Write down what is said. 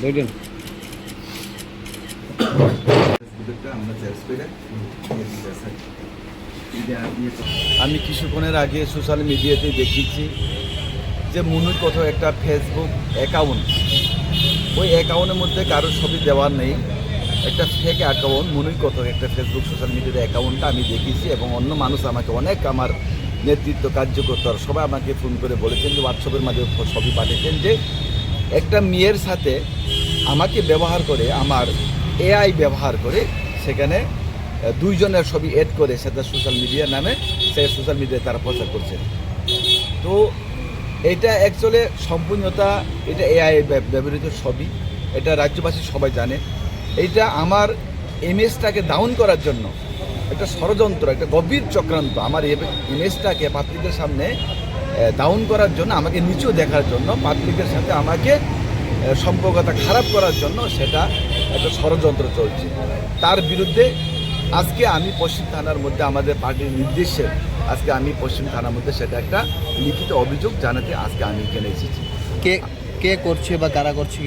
দেখেন আমি কিছুক্ষণের আগে সোশ্যাল মিডিয়াতে দেখেছি যে মুনুর কোথাও একটা ফেসবুক অ্যাকাউন্ট, ওই অ্যাকাউন্টের মধ্যে কারোর ছবি দেওয়ার নেই, একটা ফেক অ্যাকাউন্ট মুনুর কোথাও একটা ফেসবুক সোশ্যাল মিডিয়ার অ্যাকাউন্টটা আমি দেখেছি। এবং অন্য মানুষ আমাকে অনেক, আমার নেতৃত্ব কার্যকর্তা সবাই আমাকে ফোন করে বলেছেন, যে হোয়াটসঅ্যাপের মাধ্যমে ছবি পাঠিয়েছেন যে একটা মেয়ের সাথে আমাকে ব্যবহার করে, আমার এআই ব্যবহার করে সেখানে দুইজনের ছবি এড করে সেটা সোশ্যাল মিডিয়া নামে সেই সোশ্যাল মিডিয়ায় তারা প্রচার করছে। তো এটা অ্যাকচুয়ালি সম্পূর্ণতা, এটা এআই ব্যবহৃত ছবি, এটা রাজ্যবাসী সবাই জানে। এইটা আমার ইমেজটাকে ডাউন করার জন্য একটা ষড়যন্ত্র, একটা গভীর চক্রান্ত, আমার ইমেজটাকে পাবলিকের সামনে ডাউন করার জন্য, আমাকে নিচু দেখার জন্য, পাবলিকের সাথে আমাকে সম্পর্কটা খারাপ করার জন্য সেটা একটা ষড়যন্ত্র চলছে। তার বিরুদ্ধে আজকে আমি পশ্চিম থানার মধ্যে আমাদের পার্টির নির্দেশে আজকে আমি পশ্চিম থানার মধ্যে সেটা একটা লিখিত অভিযোগ জানাতে আজকে আমি এখানে এসেছি। কে কে করছে বা কারা করছে?